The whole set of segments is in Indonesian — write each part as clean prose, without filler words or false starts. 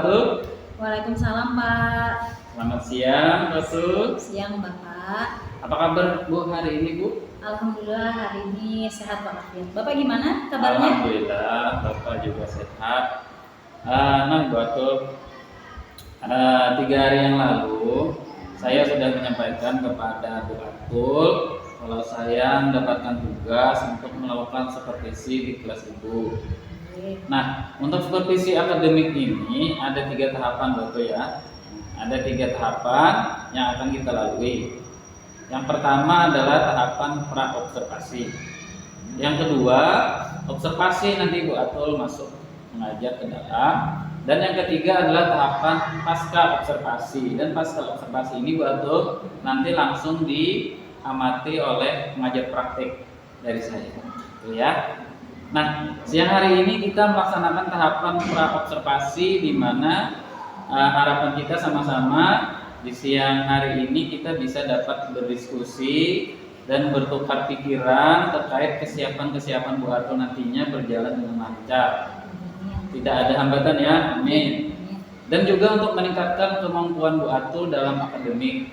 Atul. Waalaikumsalam Pak. Selamat siang Rasul. Siang Bapak. Apa kabar Bu hari ini Bu? Alhamdulillah hari ini sehat walafiat. Bapak gimana kabarnya? Alhamdulillah Bapak juga sehat. Nah Bu Atul, 3 hari yang lalu saya sudah menyampaikan kepada Bu Atul kalau saya mendapatkan tugas untuk melakukan supervisi di kelas Ibu. Nah, untuk supervisi akademik ini ada 3 tahapan Bapak ya. Ada 3 tahapan yang akan kita lalui. Yang pertama adalah tahapan pra-observasi. Yang kedua, observasi nanti Bu Atul masuk mengajar ke dalam. Dan yang ketiga adalah tahapan pasca observasi. Dan pasca observasi ini Bu Atul nanti langsung diamati oleh pengajar praktik dari saya. Gitu ya. Nah, siang hari ini kita melaksanakan tahapan pra-observasi di mana harapan kita sama-sama di siang hari ini kita bisa dapat berdiskusi dan bertukar pikiran terkait kesiapan Bu Atul nantinya berjalan dengan lancar. Tidak ada hambatan ya, amin. Dan juga untuk meningkatkan kemampuan Bu Atul dalam akademik,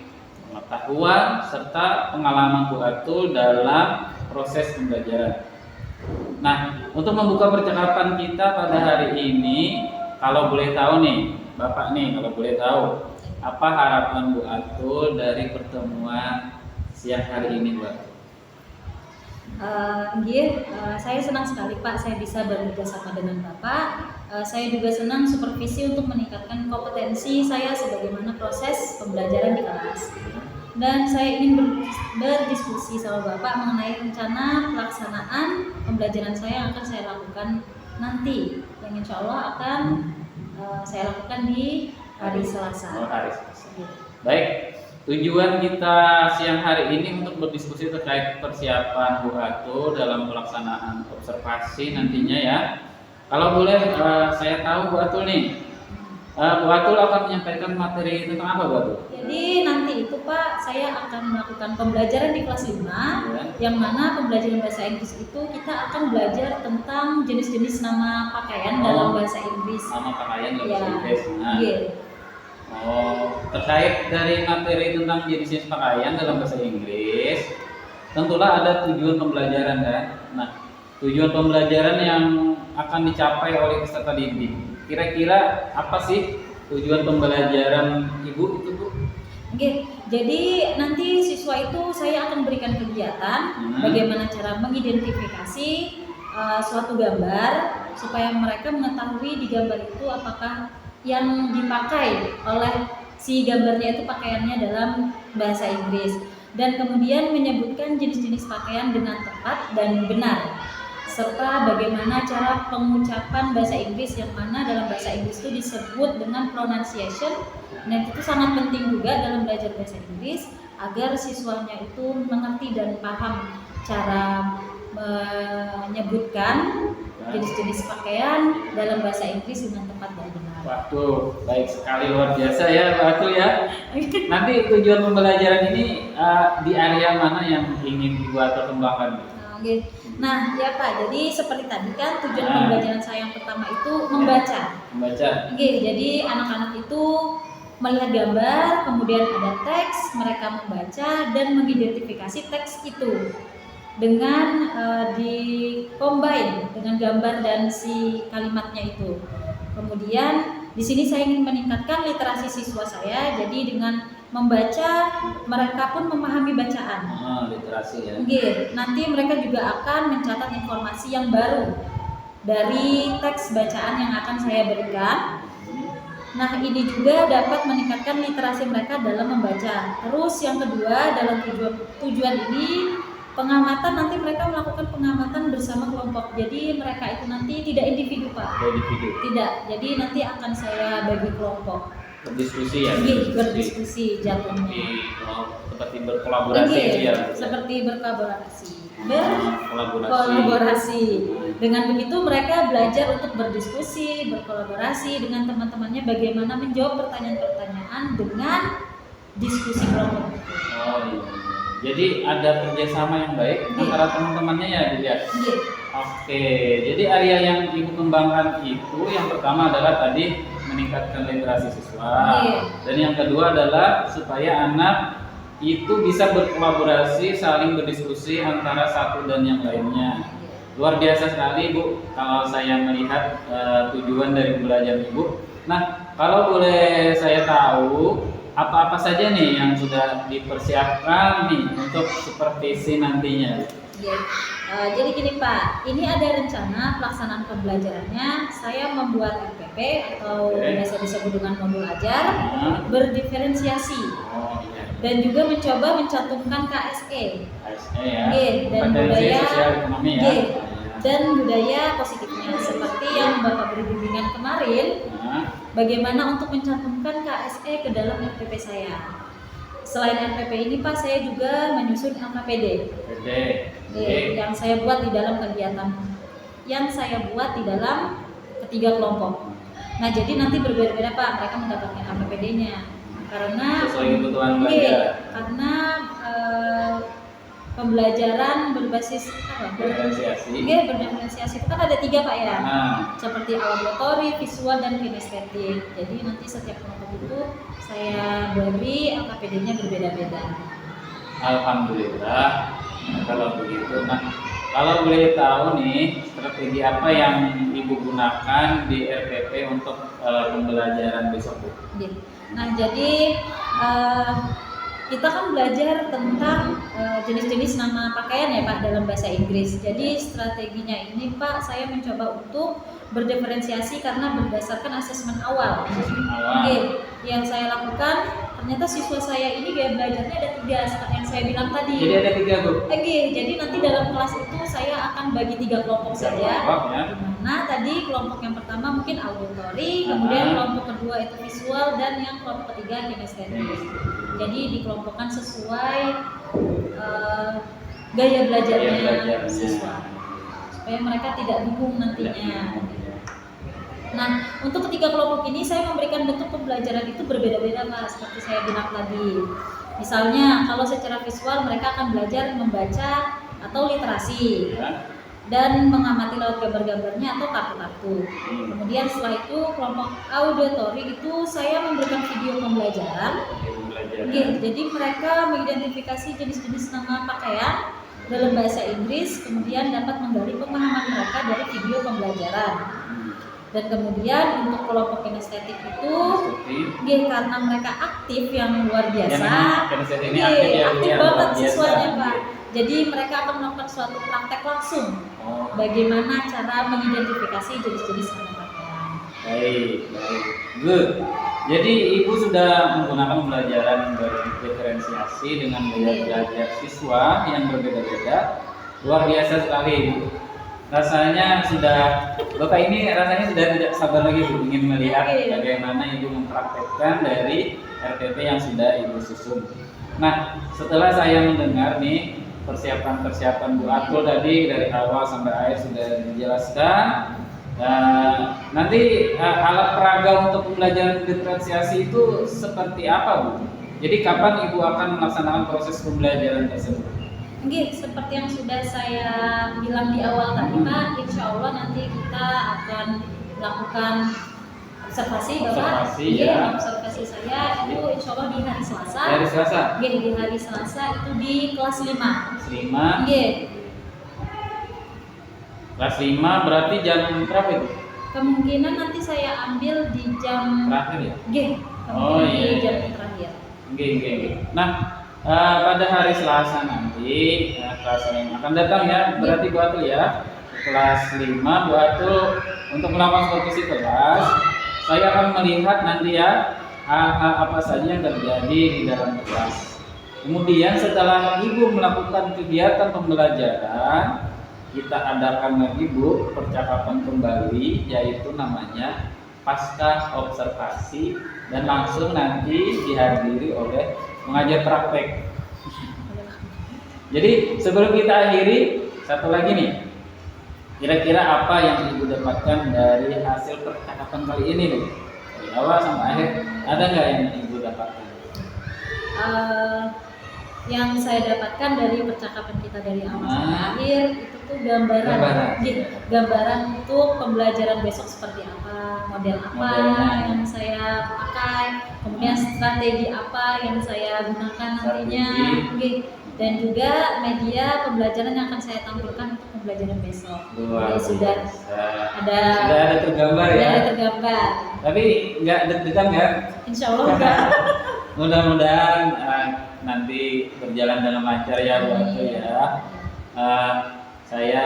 pengetahuan serta pengalaman Bu Atul dalam proses pembelajaran. Nah, untuk membuka percakapan kita pada hari ini, kalau boleh tahu nih, Bapak nih, kalau boleh tahu, apa harapan Bu Atul dari pertemuan siang hari ini, Bu Atul? Saya senang sekali Pak, saya bisa bekerja sama dengan Bapak. Saya juga senang supervisi untuk meningkatkan kompetensi saya sebagaimana proses pembelajaran di kelas. Dan saya ingin berdiskusi sama Bapak mengenai rencana pelaksanaan pembelajaran saya yang akan saya lakukan nanti, yang insya Allah akan saya lakukan di hari Selasa. Hari Selasa. Baik, tujuan kita siang hari ini untuk berdiskusi terkait persiapan Bu Atul dalam pelaksanaan observasi nantinya ya. Kalau boleh saya tahu Bu Atul nih, Bu Atul akan menyampaikan materi tentang apa Bu Atul? Jadi nanti itu Pak, saya akan melakukan pembelajaran di kelas 5 yang mana pembelajaran bahasa Inggris itu kita akan belajar tentang jenis-jenis nama pakaian dalam bahasa Inggris. Nama pakaian dalam bahasa Inggris. Nah. Yeah. Terkait dari materi tentang jenis-jenis pakaian dalam bahasa Inggris, tentulah ada tujuan pembelajaran kan. Nah, tujuan pembelajaran yang akan dicapai oleh peserta didik. Kira-kira apa sih tujuan pembelajaran Ibu itu Bu? Oke, jadi nanti siswa itu saya akan berikan kegiatan bagaimana cara mengidentifikasi suatu gambar supaya mereka mengetahui di gambar itu apakah yang dipakai oleh si gambarnya itu pakaiannya dalam bahasa Inggris, dan kemudian menyebutkan jenis-jenis pakaian dengan tepat dan benar, serta bagaimana cara pengucapan bahasa Inggris yang mana dalam bahasa Inggris itu disebut dengan pronunciation, dan itu sangat penting juga dalam belajar bahasa Inggris agar siswanya itu mengerti dan paham cara menyebutkan jenis-jenis pakaian dalam bahasa Inggris dengan tepat dan benar. Waduh, baik sekali, luar biasa ya Bu Atul ya. Nanti tujuan pembelajaran ini di area mana yang ingin Ibu Atul kembangkan? Nah ya Pak, jadi seperti tadi kan tujuan pembelajaran saya yang pertama itu membaca. Jadi anak-anak itu melihat gambar, kemudian ada teks, mereka membaca dan mengidentifikasi teks itu dengan di-combine dengan gambar dan si kalimatnya itu. Kemudian di sini saya ingin meningkatkan literasi siswa saya, jadi dengan membaca mereka pun memahami bacaan. Literasi ya. Nanti mereka juga akan mencatat informasi yang baru dari teks bacaan yang akan saya berikan. Nah, ini juga dapat meningkatkan literasi mereka dalam membaca. Terus yang kedua, dalam tujuan ini pengamatan, nanti mereka melakukan pengamatan bersama kelompok. Jadi mereka itu nanti tidak individu Pak. Tidak. Jadi nanti akan saya bagi kelompok. Berdiskusi ya. Berdiskusi jatuhnya. Seperti berkolaborasi ya. Seperti berkolaborasi. Berkolaborasi. Dengan begitu mereka belajar untuk berdiskusi, berkolaborasi dengan teman-temannya bagaimana menjawab pertanyaan-pertanyaan dengan diskusi kelompok. Jadi ada kerjasama yang baik antara teman-temannya ya Bu ya. Oke, jadi area yang Ibu kembangkan itu yang pertama adalah tadi meningkatkan literasi siswa. Iya. Dan yang kedua adalah supaya anak itu bisa berkolaborasi, saling berdiskusi antara satu dan yang lainnya. Luar biasa sekali Bu, kalau saya melihat tujuan dari belajar Ibu. Nah, kalau boleh saya tahu, apa-apa saja nih yang sudah dipersiapkan nih untuk supervisi nantinya? Ya. Jadi gini Pak, ini ada rencana pelaksanaan pembelajarannya. Saya membuat RPP atau biasa disebut dengan modul ajar berdiferensiasi. Oh, iya. Dan juga mencoba mencantumkan KSE. KSE ya. Dan Kompetensi budaya sosial ekonomi ya. Dan budaya positifnya seperti yang Bapak beri bimbingan kemarin. Bagaimana untuk mencantumkan KSE ke dalam RPP saya. Selain RPP ini Pak, saya juga menyusun LKPD. Yang saya buat di dalam kegiatan, yang saya buat di dalam ketiga kelompok. Nah, jadi nanti berbeda-beda Pak, mereka mendapatkan LKPD-nya. Karena sesuai kebutuhan belajar. Karena pembelajaran berbasis berdiferensiasi itu kan ada 3 Pak ya, seperti auditory, visual, dan kinestetik. Jadi nanti setiap kelompok itu saya beri LKPD-nya berbeda-beda. Alhamdulillah. Kalau begitu, nah kalau boleh tahu nih strategi apa yang Ibu gunakan di RPP untuk pembelajaran besok Bu? Nah jadi kita kan belajar tentang jenis-jenis nama pakaian ya Pak dalam bahasa Inggris. Jadi strateginya ini Pak, saya mencoba untuk berdiferensiasi karena berdasarkan asesmen awal. Yang saya lakukan, ternyata siswa saya ini gaya belajarnya ada 3 seperti yang saya bilang tadi. Jadi ada 3 Bu? Jadi nanti dalam kelas itu saya akan bagi 3 kelompok saja. Nah tadi kelompok yang pertama mungkin auditory, kemudian kelompok kedua itu visual, dan yang kelompok ketiga kinestetik. Jadi dikelompokkan sesuai gaya belajarnya siswa supaya mereka tidak bingung nantinya. Nah, untuk ketiga kelompok ini saya memberikan bentuk pembelajaran itu berbeda-beda Pak, seperti saya bilang tadi. Misalnya kalau secara visual mereka akan belajar membaca atau literasi dan mengamati lewat gambar-gambarnya atau kartu-kartu. Kemudian setelah itu kelompok auditory itu saya memberikan video pembelajaran. Jadi mereka mengidentifikasi jenis-jenis nama pakaian dalam bahasa Inggris, kemudian dapat menggali pemahaman mereka dari video pembelajaran. Dan kemudian untuk kelompok kinestetik itu karena mereka aktif yang luar biasa, aktif banget siswanya Pak. Jadi mereka akan melakukan suatu praktek langsung bagaimana cara mengidentifikasi jenis-jenis nama pakaian. Baik, good. Jadi Ibu sudah menggunakan pembelajaran berdiferensiasi dengan gaya belajar siswa yang berbeda-beda. Luar biasa sekali Ibu. Rasanya Bapak ini rasanya sudah tidak sabar lagi Bu, ingin melihat bagaimana Ibu mempraktekkan dari RPP yang sudah Ibu susun. Nah, setelah saya mendengar nih persiapan-persiapan Bu Atul tadi dari awal sampai akhir sudah dijelaskan. Nanti alat peraga untuk pembelajaran diferensiasi itu seperti apa Bu? Jadi kapan Ibu akan melaksanakan proses pembelajaran tersebut? Seperti yang sudah saya bilang di awal tadi Pak, insya Allah nanti kita akan melakukan observasi Bapak. Observasi saya itu insya Allah di hari Selasa. Di hari Selasa itu di kelas 5. Kelas 5 berarti jam berapa itu? Kemungkinan nanti saya ambil di jam terakhir ya? Di jam terakhir. Nah, pada hari Selasa nanti kelas yang akan datang ya, berarti Bu Atul ya, kelas 5 Bu Atul untuk melakukan supervisi kelas. Saya akan melihat nanti ya hal-hal apa saja yang terjadi di dalam kelas. Kemudian setelah Ibu melakukan kegiatan pembelajaran, kita adakan lagi Bu percakapan kembali, yaitu namanya pasca observasi, dan langsung nanti dihadiri oleh mengajar praktek. Jadi sebelum kita akhiri, satu lagi nih, kira-kira apa yang Ibu dapatkan dari hasil percakapan kali ini Bu? Dari awal sampai akhir, ada nggak yang Ibu dapatkan? yang saya dapatkan dari percakapan kita dari awal sampai akhir itu tuh gambaran untuk pembelajaran besok seperti apa, model apa yang saya pakai, kemudian strategi apa yang saya gunakan nantinya, dan juga media pembelajaran yang akan saya tampilkan untuk pembelajaran besok. Jadi sudah ada tergambar ya. Ada tergambar. Tapi nggak deg-degan kan? Insya Allah enggak. Mudah-mudahan nanti berjalan dengan lancar ya Bu Atu ya. Saya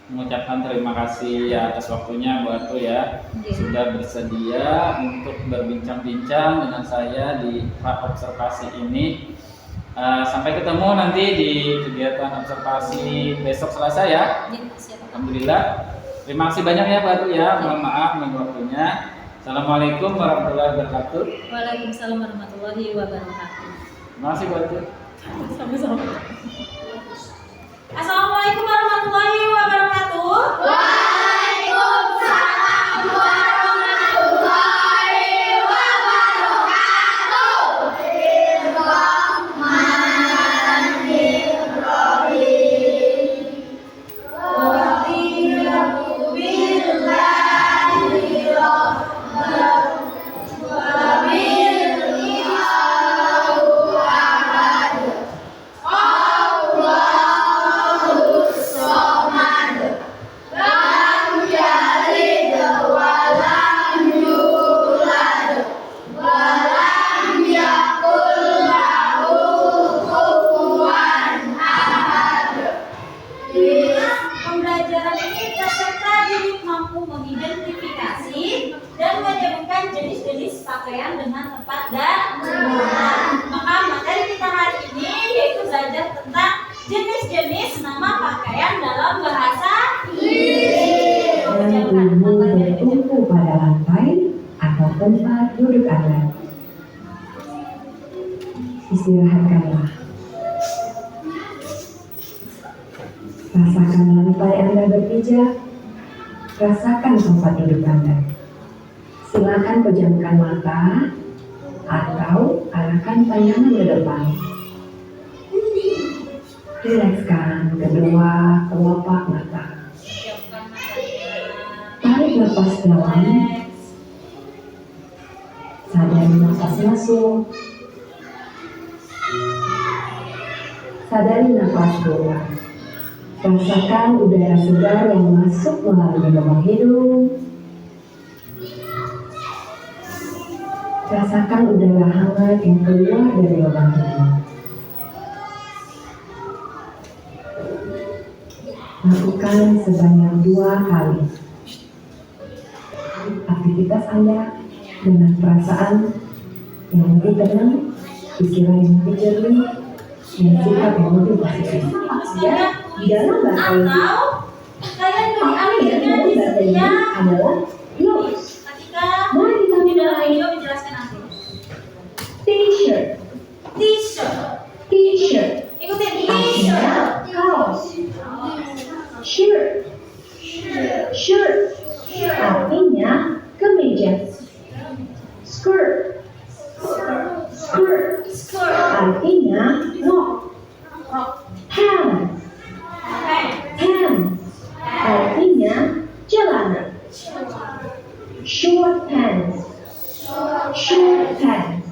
mengucapkan terima kasih ya atas waktunya Bu Atu ya, sudah bersedia untuk berbincang-bincang dengan saya di observasi ini. Sampai ketemu nanti di kegiatan observasi besok Selasa ya. Alhamdulillah. Terima kasih banyak ya Bu Atu ya. Mohon maaf mengganggu waktunya. Assalamualaikum warahmatullahi wabarakatuh. Waalaikumsalam warahmatullahi wabarakatuh. Terima kasih Bu Atu. Sama-sama. Assalamualaikum warahmatullahi wabarakatuh. Waalaikumsalam warahmatullahi wabarakatuh. Pembelajaran ini peserta didik mampu mengidentifikasi dan menyebutkan jenis-jenis pakaian dengan tepat dan benar. Maka materi kita hari ini yaitu belajar tentang jenis-jenis nama pakaian dalam bahasa Inggris. Dan bertumpu pada lantai atau tempat duduk Anda. Istirahatkanlah. Rasakan lantai Anda berpijak. Rasakan tempat duduk Anda. Silakan pejamkan mata atau arahkan pandangan ke depan. Rilekskan kedua kelopak mata. Tarik nafas dalam. Sadari nafas masuk. Sadari nafas keluar. Rasakan udara segar yang masuk melalui lubang hidung. Rasakan udara hangat yang keluar dari lubang hidung. Lakukan sebanyak 2 kali. Aktivitas Anda dengan perasaan yang lebih tenang, pikiran yang lebih jernih, dan sikap yang lebih positif. Ya, di dalam bahasa Atau kalian beri Inggris artinya adalah clothes. ketika Mari kita di dalam mulai. video menjelaskan nanti. T-shirt, T-shirt. T-shirt, Ikutin artinya T-shirt. kaos. Shirt, shirt, artinya kemeja. Skirt, skirt, Skirt. artinya rok. Pants, pants, artinya celana. Short pants, short pants,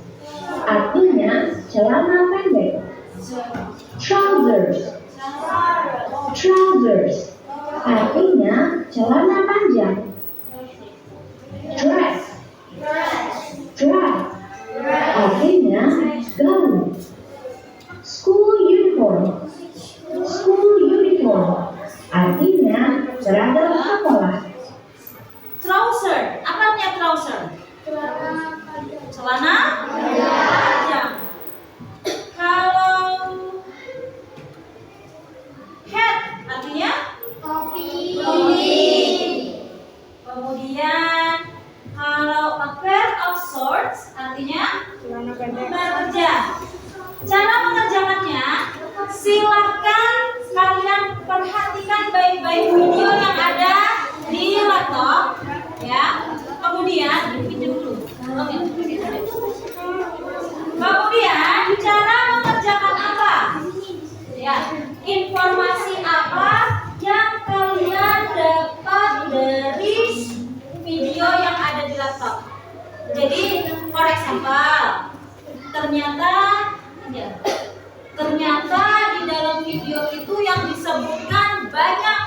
artinya celana pendek. Trousers, trousers, artinya celana panjang. Dress, dress, artinya gaun. School uniform, school uniform, artinya seragam sekolah. Trouser. Apa artinya trouser? Celana panjang. Kalau hat artinya topi. Kemudian kalau a pair of shorts artinya celana kerja. Cara mengerjakannya, silahkan kalian perhatikan baik-baik video yang ada di laptop, ya. Kemudian pinjam dulu. Kemudian cara mengerjakan Ya, informasi apa yang kalian dapat dari video yang ada di laptop? Jadi, for example, ternyata di dalam video itu yang disebutkan banyak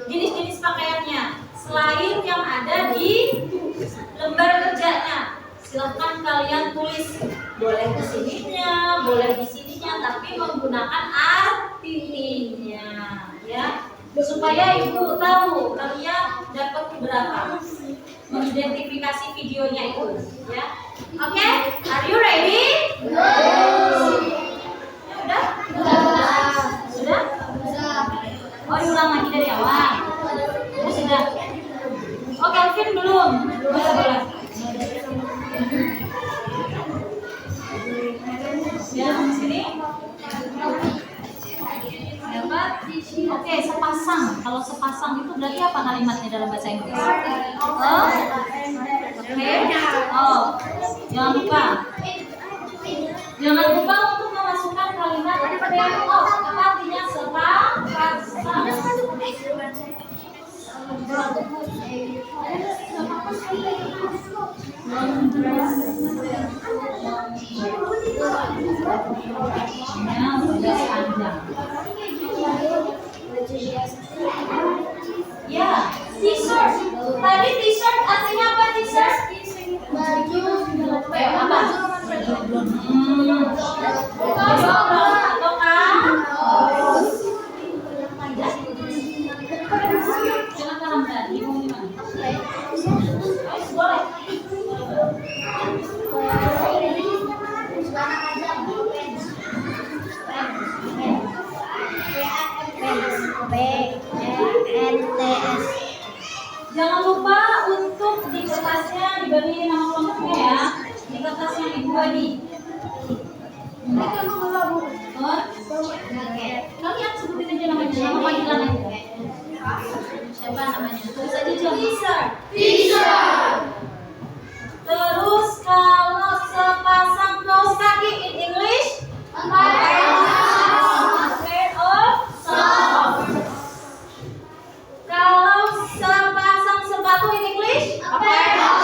jenis-jenis pakaiannya selain yang ada di lembar kerjanya. Silahkan kalian tulis, boleh di sininya, boleh di sininya, tapi menggunakan artinya, ya, supaya ibu tahu kalian dapat berapa, mengidentifikasi videonya itu, ya. Oke, are you ready? Ya, sudah? Oh, diulang lagi dari awal. Sudah. Oh, Kelvin belum. Boleh. Ya, sini. Dapat. Oke, sepasang. Kalau sepasang itu berarti apa kalimatnya dalam bahasa Inggris? Oh. Oke. Oh. Jangan lupa untuk memasukkan kalimat pair of. Apa artinya sepasang? Ya, t-shirt. Tadi t-shirt artinya apa t-shirt? Baju. Apa? Jangan lupa untuk di kertasnya diberi nama kelompoknya ya. Di kertas yang kedua nih. Kalian sebutin aja namanya, nama panggilan aja. Siapa namanya? Tulis aja t-shirt. Terus kalau sepasang kaos kaki in English, pair of socks. Kalau sepasang sepatu in English, pair of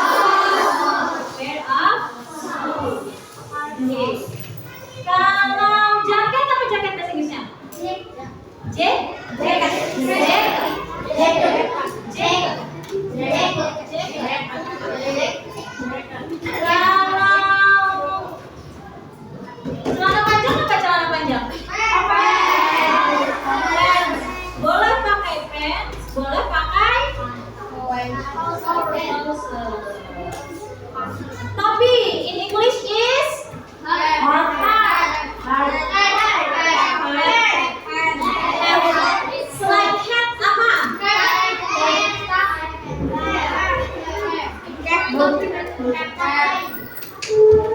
shoes. Kalau jaket apa jaket bahasa Inggrisnya? Celana panjang apa celana panjang? Pants. Boleh pakai pants, boleh pakai tapi in English is hard hat. Selain hat apa?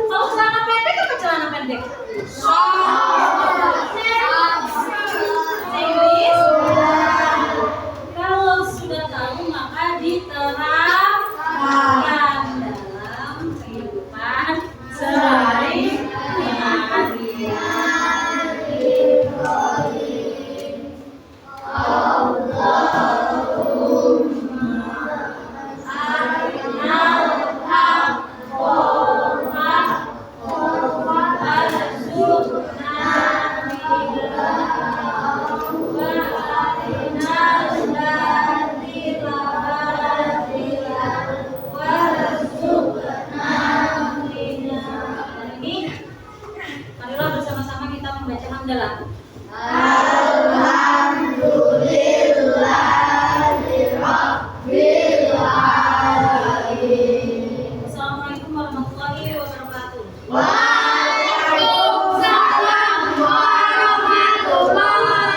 Kalau celana pendek apa celana pendek? Inggris. Kalau sudah tahu maka diterapkan dalam kehidupan sehari-hari. Marilah bersama-sama kita membaca hamdalah. Assalamualaikum warahmatullahi wabarakatuh.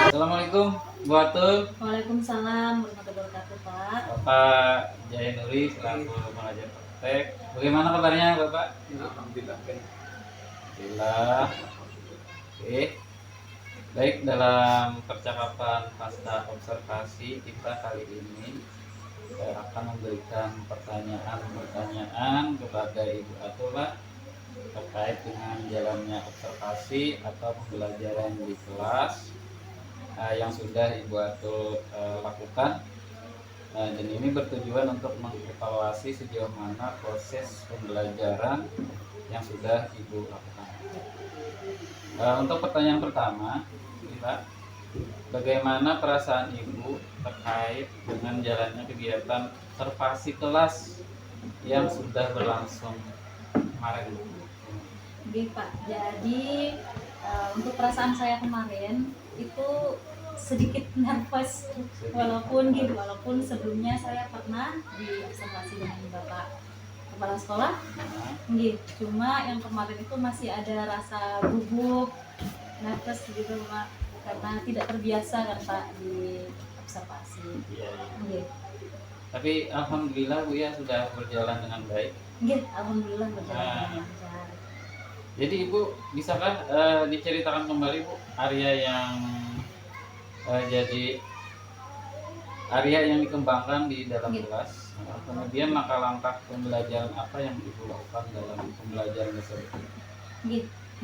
Assalamualaikum Bu Atul. Waalaikumsalam warahmatullahi wabarakatuh, Pak. Bapak Jaya Nuri selaku pengajar praktek. Bagaimana kabarnya Bapak? Alhamdulillah. Alhamdulillah. Oke. Baik, dalam percakapan pasca observasi kita kali ini saya akan memberikan pertanyaan kepada Ibu Atul Pak, terkait dengan jalannya observasi atau pembelajaran di kelas yang sudah Ibu Atul lakukan. Dan ini bertujuan untuk mengevaluasi sejauh mana proses pembelajaran yang sudah Ibu lakukan. Untuk pertanyaan pertama, Pak, bagaimana perasaan Ibu terkait dengan jalannya kegiatan observasi kelas yang sudah berlangsung kemarin? Oke Pak, jadi untuk perasaan saya kemarin itu sedikit nervous walaupun sebelumnya saya pernah diobservasi dengan Bapak Kepala Sekolah. Cuma yang kemarin itu masih ada rasa gugup, nervous gitu Pak, karena tidak terbiasa kan Pak di observasi. Iya. Tapi alhamdulillah Bu ya sudah berjalan dengan baik. Alhamdulillah berjalan dengan lancar. Jadi Ibu bisakah diceritakan kembali Bu area yang jadi area yang dikembangkan di dalam kelas, kemudian langkah-langkah pembelajaran apa yang Ibu lakukan dalam pembelajaran tersebut?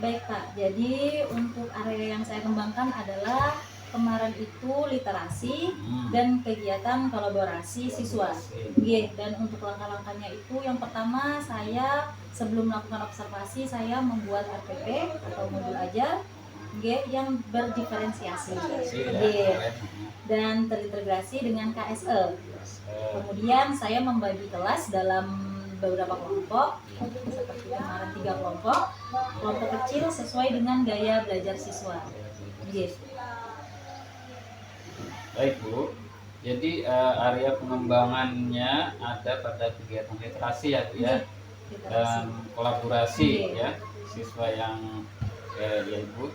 Baik Pak, jadi untuk area yang saya kembangkan adalah kemarin itu literasi dan kegiatan kolaborasi siswa. Dan untuk langkah-langkahnya itu yang pertama saya sebelum melakukan observasi saya membuat RPP atau modul ajar yang berdiferensiasi dan terintegrasi dengan KSE. Kemudian saya membagi kelas dalam beberapa kelompok, seperti kemarin 3 kelompok kecil sesuai dengan gaya belajar siswa. Baik Bu, jadi area pengembangannya ada pada kegiatan literasi ya Bu ya, dan kolaborasi ya siswa yang Ibu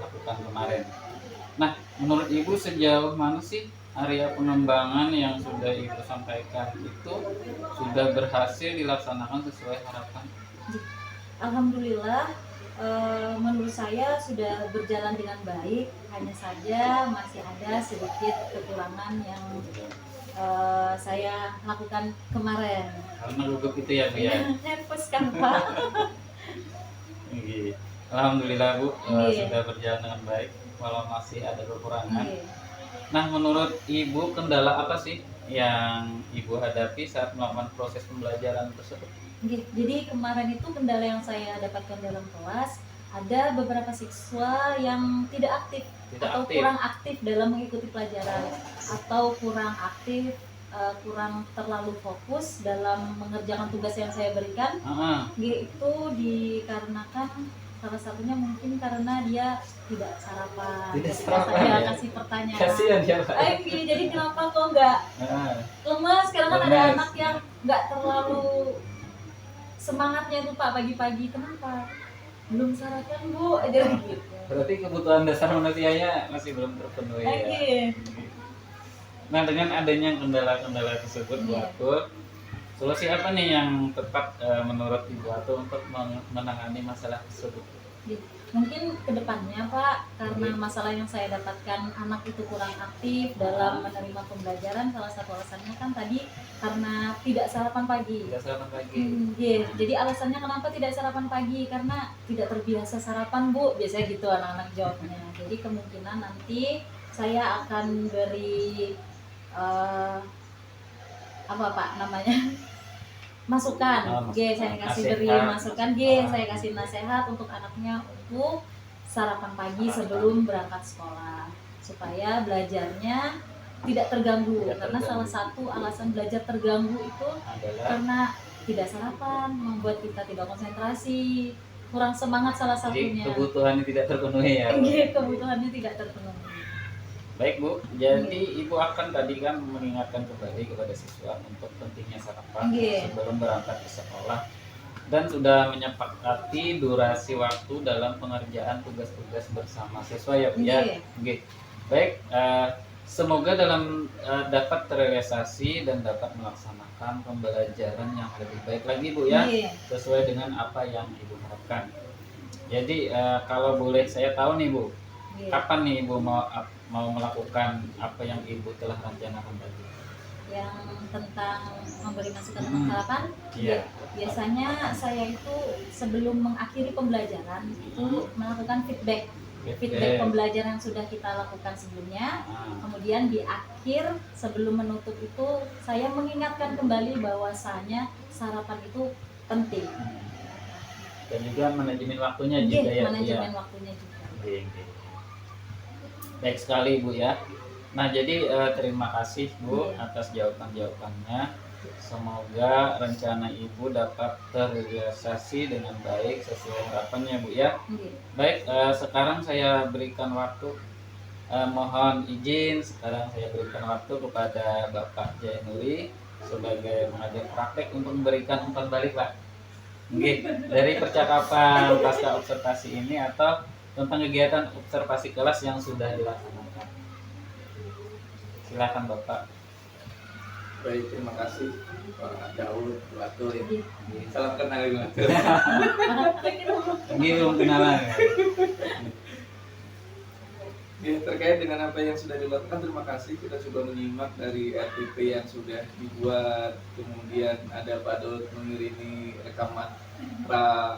lakukan kemarin. Nah, menurut Ibu sejauh mana sih area pengembangan yang sudah Ibu sampaikan itu sudah berhasil dilaksanakan sesuai harapan? Alhamdulillah, menurut saya sudah berjalan dengan baik. Hanya saja masih ada sedikit kekurangan yang saya lakukan kemarin. Karena gugup itu ya Bu ya? Nervous kan Pak? Alhamdulillah Bu, sudah berjalan dengan baik walau masih ada kekurangan. Nah, menurut Ibu kendala apa sih yang Ibu hadapi saat melakukan proses pembelajaran tersebut? Jadi kemarin itu kendala yang saya dapatkan dalam kelas, ada beberapa siswa yang tidak aktif. Kurang aktif dalam mengikuti pelajaran, atau kurang aktif, kurang terlalu fokus dalam mengerjakan tugas yang saya berikan. Itu dikarenakan salah satunya mungkin karena dia tidak sarapan. Saya kasih pertanyaan. Kasihan ya Pak. Jadi kenapa kok nggak lemes? Sekarang kan ada anak yang nggak terlalu semangatnya tuh Pak pagi-pagi. Kenapa? Belum sarapan Bu, jadi gitu. Berarti kebutuhan dasar manusianya masih belum terpenuhi ya. Nah, dengan adanya kendala-kendala tersebut Bu Atul, solusi apa nih yang tepat menurut Ibu Atul untuk menangani masalah tersebut? Mungkin kedepannya Pak, karena masalah yang saya dapatkan anak itu kurang aktif dalam menerima pembelajaran, salah satu alasannya kan tadi karena tidak sarapan pagi. Jadi alasannya kenapa tidak sarapan pagi? Karena tidak terbiasa sarapan Bu, biasanya gitu anak-anak jawabnya. Jadi kemungkinan nanti saya akan beri apa Pak namanya? Masukan. Saya kasih beri masukan, saya kasih nasihat untuk anaknya untuk sarapan pagi sebelum berangkat sekolah supaya belajarnya tidak terganggu. Karena salah satu alasan belajar terganggu itu karena tidak sarapan, membuat kita tidak konsentrasi, kurang semangat salah satunya. Jadi kebutuhannya tidak terpenuhi ya. Kebutuhannya tidak terpenuhi. Baik Bu, jadi Ibu akan tadi kan mengingatkan kembali kepada siswa untuk pentingnya sarapan sebelum berangkat ke sekolah, dan sudah menyepakati durasi waktu dalam pengerjaan tugas-tugas bersama siswa ya Bu ya. Baik, semoga dalam dapat terrealisasi dan dapat melaksanakan pembelajaran yang lebih baik lagi Bu ya, sesuai dengan apa yang Ibu harapkan. Jadi kalau boleh saya tahu nih Bu, kapan nih Ibu mau melakukan apa yang Ibu telah rencanakan tadi? Yang tentang memberi masukan tentang sarapan? Biasanya saya itu sebelum mengakhiri pembelajaran itu melakukan feedback feedback pembelajaran yang sudah kita lakukan sebelumnya. Kemudian di akhir sebelum menutup itu saya mengingatkan kembali bahwasanya sarapan itu penting. Dan juga manajemen waktunya juga ya. Manajemen waktunya juga. Baik sekali Bu ya. Nah jadi terima kasih Bu atas jawaban-jawabannya. Semoga rencana Ibu dapat terrealisasi dengan baik sesuai harapannya Bu ya. Baik, sekarang saya berikan waktu, mohon izin sekarang saya berikan waktu kepada Bapak Jainuri sebagai pengajar praktek untuk memberikan umpan balik Pak. Dari percakapan pasca observasi ini atau tentang kegiatan observasi kelas yang sudah dilaksanakan. Silakan Bapak. Baik, terima kasih Pak Daud, Pak Atul ya. Salam kenal Ibu Atul. Ini belum kenalan ya. Ya, terkait dengan apa yang sudah dilakukan, terima kasih. Kita coba menyimak dari RTP yang sudah dibuat, kemudian ada Pak Daud mengirimi rekaman pra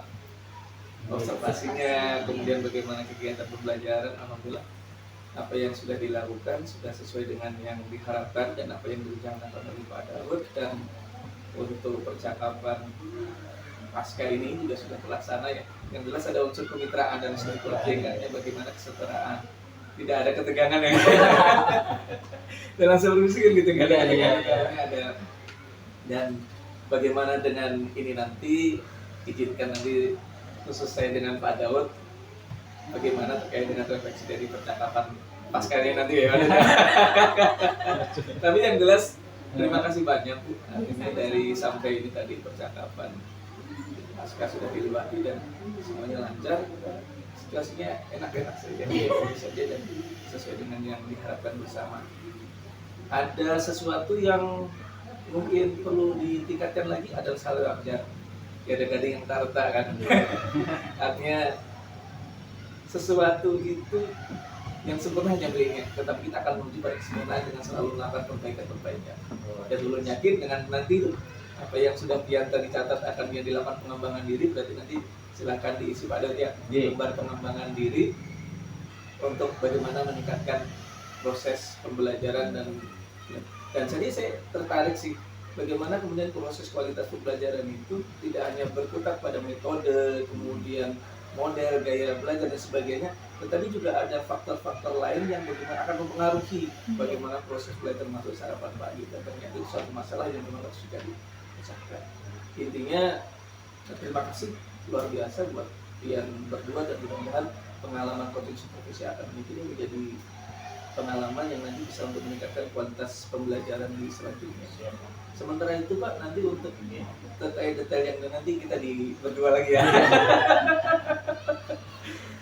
observasinya, kemudian bagaimana kegiatan pembelajaran. Alhamdulillah apa yang sudah dilakukan sudah sesuai dengan yang diharapkan dan apa yang direncanakan oleh Pak Daud, dan untuk percakapan pasca ini juga sudah terlaksana ya. Yang jelas ada unsur kemitraan dan keluarganya, bagaimana kesetaraan, tidak ada ketegangan ya. Dan langsung berusaha gitu kan ada. Dan bagaimana dengan ini nanti, izinkan nanti khusus saya dengan Pak Daud bagaimana terkait dengan refleksi dari percakapan pasca ini nanti ya. Tapi yang jelas terima kasih banyak Bu, artinya dari sampai ini tadi percakapan pasca sudah dilewati dan semuanya lancar, situasinya enak-enak saja, dan sesuai dengan yang diharapkan bersama. Ada sesuatu yang mungkin perlu ditingkatkan lagi, adalah salah wajar ya, ada gading yang tarta kan. Artinya sesuatu itu yang sempurna hanya belinya, tetapi kita akan menuju pada kesempurnaan dengan selalu melakukan perbaikan. Dan dulu yakin dengan nanti apa yang sudah Pianta dicatat akan dia dilakukan pengembangan diri, berarti nanti silakan diisi pada ya lembar pengembangan diri untuk bagaimana meningkatkan proses pembelajaran. Dan saya tertarik sih bagaimana kemudian proses kualitas pembelajaran itu tidak hanya berkutat pada metode, kemudian model, gaya belajar dan sebagainya, tetapi juga ada faktor-faktor lain yang bagaimana akan mempengaruhi bagaimana proses belajar masuk sarapan pagi. Dan ternyata itu suatu masalah yang memang harus juga dipecahkan. Intinya terima kasih luar biasa buat kalian berdua, dan mudah-mudahan pengalaman coaching supervisi akademik ini menjadi pengalaman yang nanti bisa untuk meningkatkan kualitas pembelajaran di selanjutnya. Sementara itu Pak, nanti untuk detail yang nanti kita berdua lagi ya.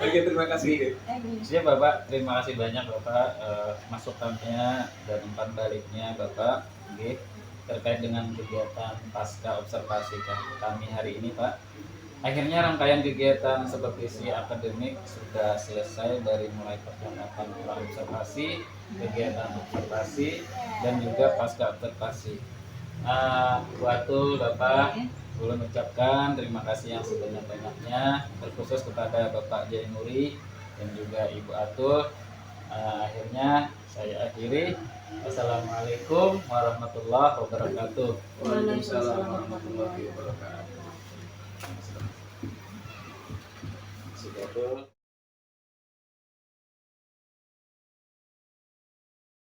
Oke, terima kasih. Siap Bapak, terima kasih banyak Bapak masukannya dan umpan baliknya Bapak terkait dengan kegiatan pasca observasi kami hari ini Pak. Akhirnya rangkaian kegiatan supervisi akademik sudah selesai, dari mulai percakapan observasi, kegiatan observasi, dan juga pasca observasi. Waktu Bapak boleh mengucapkan terima kasih yang sebanyak-banyaknya, terkhusus kepada Bapak Jainuri dan juga Ibu Atul. Akhirnya saya akhiri. Wassalamualaikum warahmatullahi wabarakatuh. Waalaikumsalam warahmatullahi wabarakatuh.